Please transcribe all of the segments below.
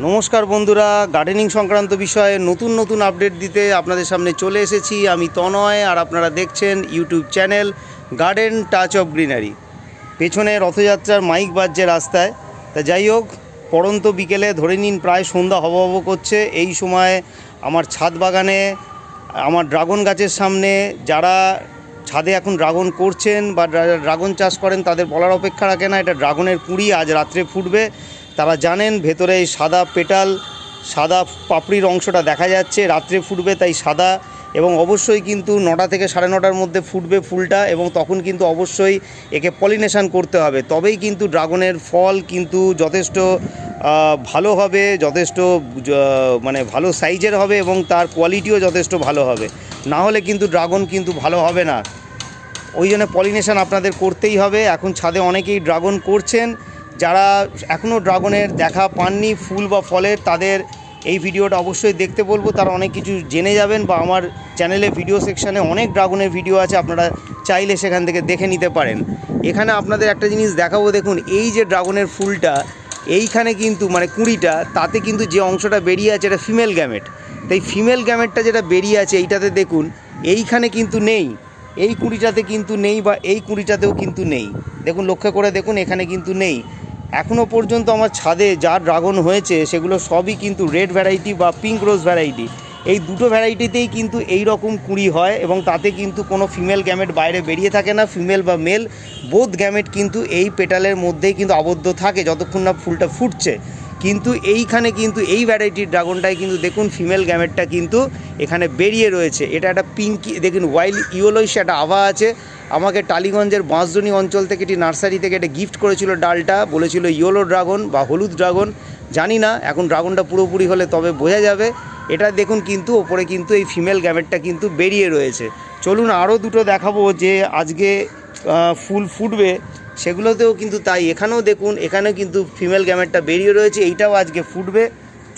নমস্কার বন্ধুরা, গার্ডেনিং সংক্রান্ত বিষয়ে নতুন নতুন আপডেট দিতে আপনাদের সামনে চলে এসেছি। আমি তনয়, আর আপনারা দেখছেন YouTube channel garden touch of greenery. পেছনে রথযাত্রার মাইক বাজছে রাস্তায়। তা যাই হোক, পড়ন্ত বিকেলে ধরে নিন প্রায় সন্ধ্যা হব হব করছে। এই সময় আমার ছাদ বাগানে, আমার ড্রাগন গাছের সামনে যারা ছাদে এখন ড্রাগন করছেন বা ড্রাগন চাষ করেন তাদের বলার অপেক্ষা রাখে না। এটা ড্রাগনের কুঁড়ি আজ রাত্রে ফুটবে। তারা জানেন ভেতরে এই সাদা পেটাল, সাদা পাপড়ির অংশটা দেখা যাচ্ছে, রাত্রে ফুটবে তাই সাদা। এবং অবশ্যই কিন্তু 9টা থেকে 9:30টার মধ্যে ফুটবে ফুলটা, এবং তখন কিন্তু অবশ্যই একে পলিনেশন করতে হবে, তবেই কিন্তু ড্রাগনের ফল কিন্তু যথেষ্ট ভালো হবে, যথেষ্ট মানে ভালো সাইজের হবে এবং তার কোয়ালিটিও যথেষ্ট ভালো হবে। না হলে কিন্তু ড্রাগন কিন্তু ভালো হবে না। ওই জন্য পলিনেশন আপনাদের করতেই হবে। এখন ছাদে অনেকেই ড্রাগন করছেন, যারা এখনও ড্রাগনের দেখা পাননি ফুল বা ফলের, তাদের এই ভিডিওটা অবশ্যই দেখতে বলবো। তারা অনেক কিছু জেনে যাবেন, বা আমার চ্যানেলে ভিডিও সেকশানে অনেক ড্রাগনের ভিডিও আছে, আপনারা চাইলে সেখান থেকে দেখে নিতে পারেন। এখানে আপনাদের একটা জিনিস দেখাবো, দেখুন এই যে ড্রাগনের ফুলটা, এইখানে কিন্তু মানে কুঁড়িটা, তাতে কিন্তু যে অংশটা বেরিয়ে আছে এটা ফিমেল গ্যামেট। তাই ফিমেল গ্যামেটটা যেটা বেরিয়ে আছে এইটাতে দেখুন, এইখানে কিন্তু নেই, এই কুঁড়িটাতে কিন্তু নেই, বা এই কুঁড়িটাতেও কিন্তু নেই। দেখুন, লক্ষ্য করে দেখুন, এখানে কিন্তু নেই। এখনও পর্যন্ত আমার ছাদে যা ড্রাগন হয়েছে সেগুলো সবই কিন্তু রেড ভ্যারাইটি বা পিঙ্ক রোজ ভ্যারাইটি। এই দুটো ভ্যারাইটিতেই কিন্তু এই রকম কুঁড়ি হয়, এবং তাতে কিন্তু কোনো ফিমেল গ্যামেট বাইরে বেরিয়ে থাকে না। ফিমেল বা মেল বোথ গ্যামেট কিন্তু এই পেটালের মধ্যেই কিন্তু আবদ্ধ থাকে যতক্ষণ না ফুলটা ফুটছে। কিন্তু এইখানে কিন্তু এই ভ্যারাইটির ড্রাগনটায় কিন্তু দেখুন ফিমেল গ্যামেটটা কিন্তু এখানে বেরিয়ে রয়েছে। এটা একটা পিঙ্কি, দেখুন ওয়াইল্ড ইয়েলোইশ একটা আভা আছে। আমাকে টালিগঞ্জের বাঁশজনি অঞ্চল থেকে একটি নার্সারি থেকে এটা গিফট করেছিল ডালটা, বলেছিল ইয়েলো ড্রাগন বা হলুদ ড্রাগন, জানি না এখন ড্রাগনটা পুরোপুরি হলে তবে বোঝা যাবে। এটা দেখুন কিন্তু ওপরে কিন্তু এই ফিমেল গ্যামেটটা কিন্তু বেরিয়ে রয়েছে। চলুন আরও দুটো দেখাবো যে আজকে ফুল ফুটবে, সেগুলোতেও কিন্তু তাই। এখানেও দেখুন, এখানেও কিন্তু ফিমেল গ্যামেটটা বেরিয়ে রয়েছে, এইটাও আজকে ফুটবে।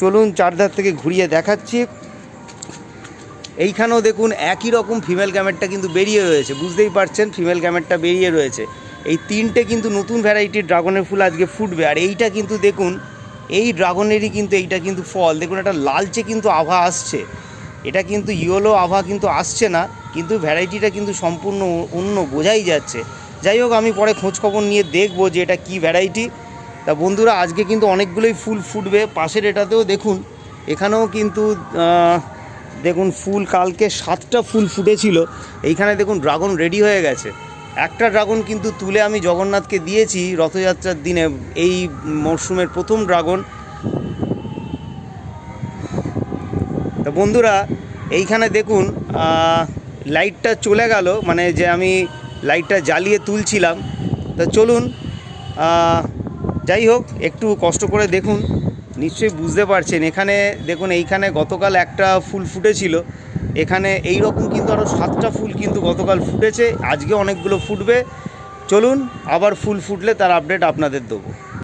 চলুন চারধার থেকে ঘুরিয়ে দেখাচ্ছি। এইখানেও দেখুন একই রকম ফিমেল গ্যামেটটা কিন্তু বেরিয়ে রয়েছে, বুঝতেই পারছেন ফিমেল গ্যামেটটা বেরিয়ে রয়েছে। এই তিনটে কিন্তু নতুন ভ্যারাইটির ড্রাগনের ফুল আজকে ফুটবে। আর এইটা কিন্তু দেখুন, এই ড্রাগনেরই কিন্তু এইটা কিন্তু ফল, দেখুন একটা লালচে কিন্তু আভা আসছে, এটা কিন্তু ইয়েলো আভা কিন্তু আসছে না, কিন্তু ভ্যারাইটিটা কিন্তু সম্পূর্ণ অন্য বোঝাই যাচ্ছে। যাই হোক, আমি পরে খোঁজখবর নিয়ে দেখবো যে এটা কী ভ্যারাইটি। তা বন্ধুরা, আজকে কিন্তু অনেকগুলোই ফুল ফুটবে। পাশের এটাতেও দেখুন, এখানেও কিন্তু দেখুন ফুল, কালকে 7টা ফুল ফুটেছিল। এইখানে দেখুন ড্রাগন রেডি হয়ে গেছে। একটা ড্রাগন কিন্তু তুলে আমি জগন্নাথকে দিয়েছি রথযাত্রার দিনে, এই মরশুমের প্রথম ড্রাগন। তো বন্ধুরা, এইখানে দেখুন লাইটটা চলে গেল, মানে যে আমি লাইটটা জ্বালিয়ে তুলছিলাম। তো চলুন, যাই হোক, একটু কষ্ট করে দেখুন, নিশ্চয়ই বুঝতে পারছেন। এখানে দেখুন, এইখানে গতকাল একটা ফুল ফুটেছিল, এখানে এই রকম কিন্তু আরও 7টা ফুল কিন্তু গতকাল ফুটেছে, আজকে অনেকগুলো ফুটবে। চলুন আবার ফুল ফুটলে তার আপডেট আপনাদের দেবো।